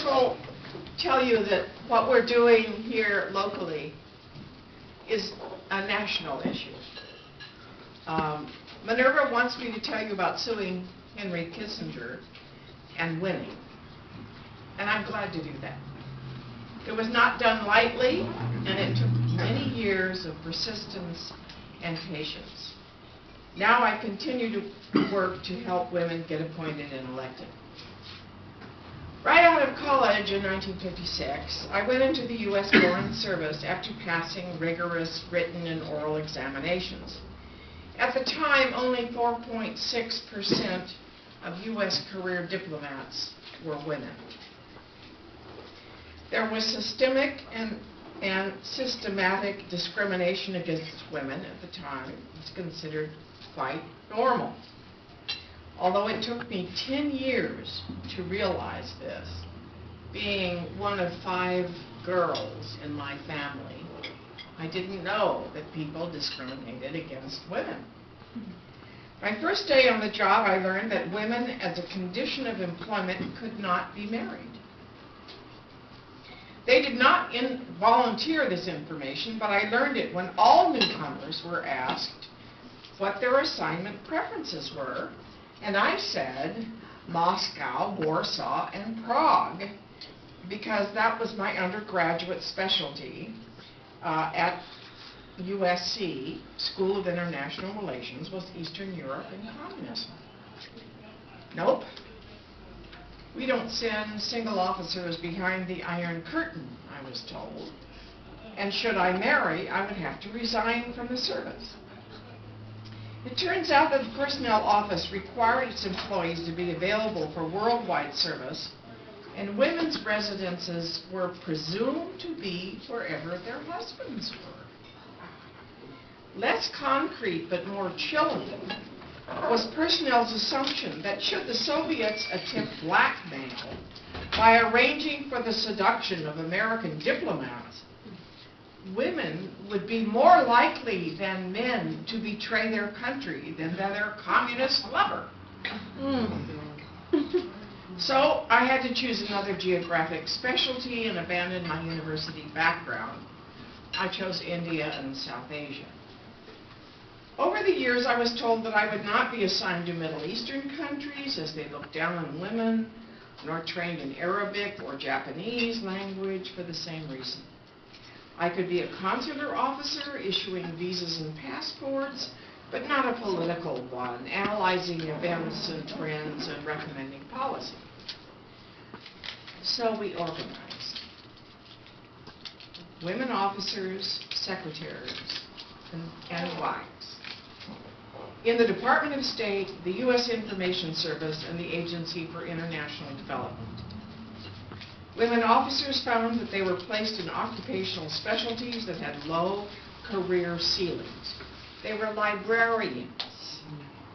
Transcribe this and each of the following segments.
also tell you that what we're doing here locally is a national issue. Minerva wants me to tell you about suing Henry Kissinger and winning. And I'm glad to do that. It was not done lightly, and it took many years of persistence and patience. Now I continue to work to help women get appointed and elected. Right out of college in 1956, I went into the U.S. Foreign Service after passing rigorous written and oral examinations. At the time, only 4.6% of U.S. career diplomats were women. There was systemic and systematic discrimination against women at the time. It was considered quite normal. Although it took me 10 years to realize this, being one of 5 girls in my family, I didn't know that people discriminated against women. My first day on the job, I learned that women, as a condition of employment, could not be married. They did not volunteer this information, but I learned it when all newcomers were asked what their assignment preferences were, and I said Moscow, Warsaw, and Prague, because that was my undergraduate specialty at USC, School of International Relations, was Eastern Europe and communism. Nope. We don't send single officers behind the Iron Curtain, I was told. And should I marry, I would have to resign from the service. It turns out that the Personnel Office required its employees to be available for worldwide service, and women's residences were presumed to be wherever their husbands were. Less concrete but more chilling was personnel's assumption that should the Soviets attempt blackmail by arranging for the seduction of American diplomats, women would be more likely than men to betray their country than their communist lover. So I had to choose another geographic specialty and abandon my university background. I chose India and South Asia. Over the years, I was told that I would not be assigned to Middle Eastern countries as they looked down on women, nor trained in Arabic or Japanese language for the same reason. I could be a consular officer issuing visas and passports, but not a political one, analyzing events and trends and recommending policy. So we organized. Women officers, secretaries, and wives. In the Department of State, the U.S. Information Service, and the Agency for International Development. Women officers found that they were placed in occupational specialties that had low career ceilings. They were librarians.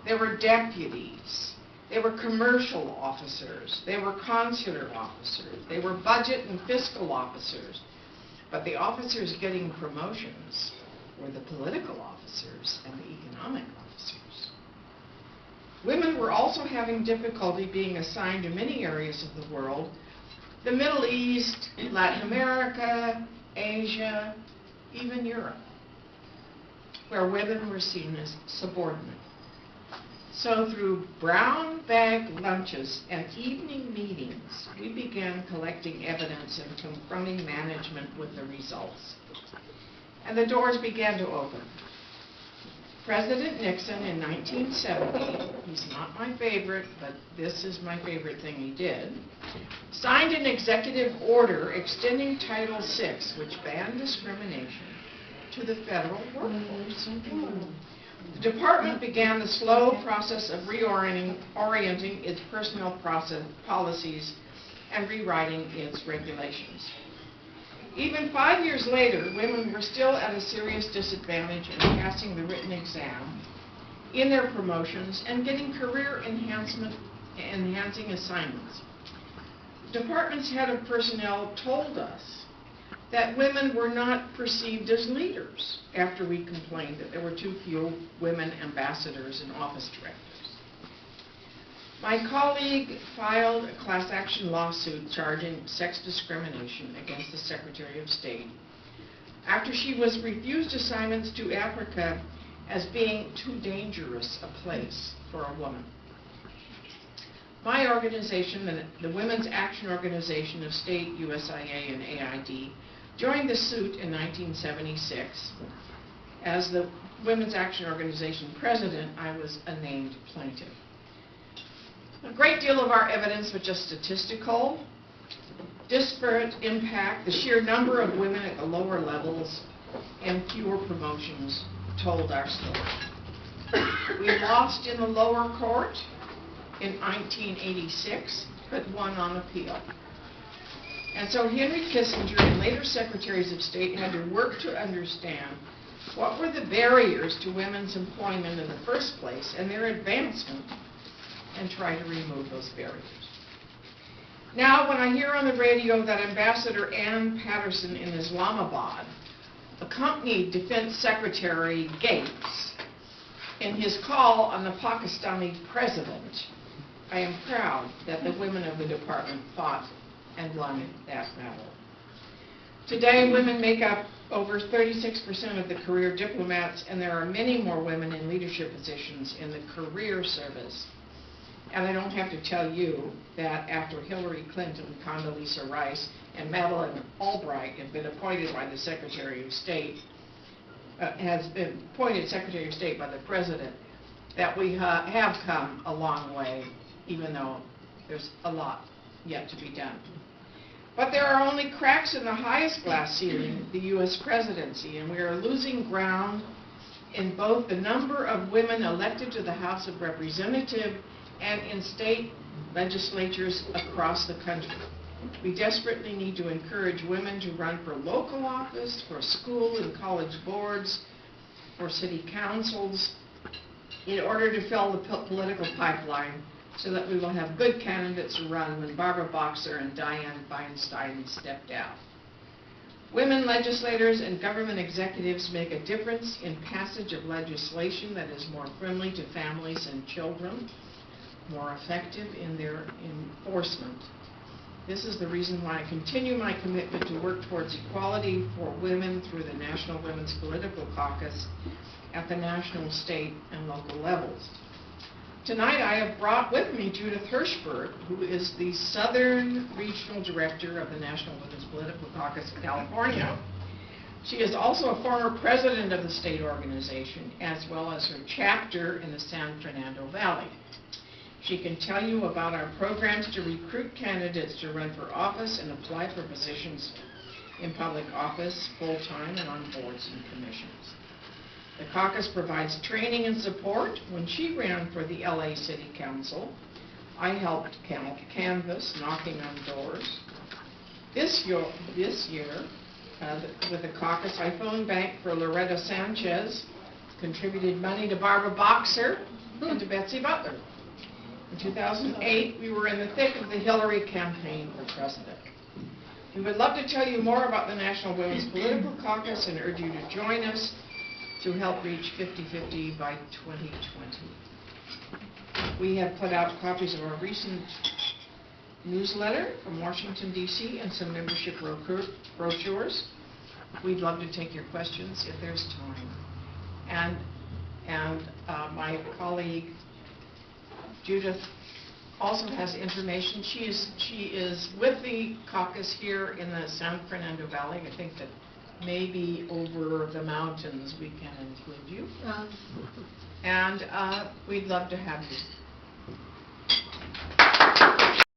They were deputies. They were commercial officers. They were consular officers. They were budget and fiscal officers. But the officers getting promotions were the political officers and the economic officers. Women were also having difficulty being assigned to many areas of the world: the Middle East, Latin America, Asia, even Europe, where women were seen as subordinate. So through brown bag lunches and evening meetings, we began collecting evidence and confronting management with the results. And the doors began to open. President Nixon in 1970, he's not my favorite, but this is my favorite thing he did, signed an executive order extending Title VI, which banned discrimination, to the federal workforce. The department began the slow process of reorienting its personnel policies and rewriting its regulations. Even 5 years later, women were still at a serious disadvantage in passing the written exam, in their promotions, and getting career enhancing assignments. The department's head of personnel told us that women were not perceived as leaders after we complained that there were too few women ambassadors and office directors. My colleague filed a class action lawsuit charging sex discrimination against the Secretary of State after she was refused assignments to Africa as being too dangerous a place for a woman. My organization, the Women's Action Organization of State, USIA, and AID, joined the suit in 1976. As the Women's Action Organization president, I was a named plaintiff. A great deal of our evidence was just statistical, disparate impact, the sheer number of women at the lower levels, and fewer promotions told our story. We lost in the lower court in 1986, but won on appeal. And so Henry Kissinger and later secretaries of state had to work to understand what were the barriers to women's employment in the first place and their advancement, and try to remove those barriers. Now, when I hear on the radio that Ambassador Ann Patterson in Islamabad accompanied Defense Secretary Gates in his call on the Pakistani president, I am proud that the women of the department fought and won that battle. Today, women make up over 36% of the career diplomats, and there are many more women in leadership positions in the career service. And I don't have to tell you that after Hillary Clinton, Condoleezza Rice, and Madeleine Albright have been appointed by the Secretary of State, has been appointed Secretary of State by the President, that we have come a long way, even though there's a lot yet to be done. But there are only cracks in the highest glass ceiling, the U.S. presidency, and we are losing ground in both the number of women elected to the House of Representatives and in state legislatures across the country. We desperately need to encourage women to run for local office, for school and college boards, for city councils, in order to fill the political pipeline so that we will have good candidates to run when Barbara Boxer and Dianne Feinstein step down. Women legislators and government executives make a difference in passage of legislation that is more friendly to families and children, more effective in their enforcement. This is the reason why I continue my commitment to work towards equality for women through the National Women's Political Caucus at the national, state, and local levels. Tonight I have brought with me Judith Hirschberg, who is the Southern Regional Director of the National Women's Political Caucus of California. She is also a former president of the state organization, as well as her chapter in the San Fernando Valley. She can tell you about our programs to recruit candidates to run for office and apply for positions in public office, full-time, and on boards and commissions. The caucus provides training and support. When she ran for the LA City Council, I helped canvass, knocking on doors. This year, with the caucus, I phoned bank for Loretta Sanchez, contributed money to Barbara Boxer, and to Betsy Butler. In 2008, we were in the thick of the Hillary campaign for president. We would love to tell you more about the National Women's Political Caucus and urge you to join us to help reach 50-50 by 2020. We have put out copies of our recent newsletter from Washington, D.C. and some membership brochures. We'd love to take your questions if there's time. And my colleague Judith also has information. She is with the caucus here in the San Fernando Valley. I think that maybe over the mountains we can include you. And we'd love to have you.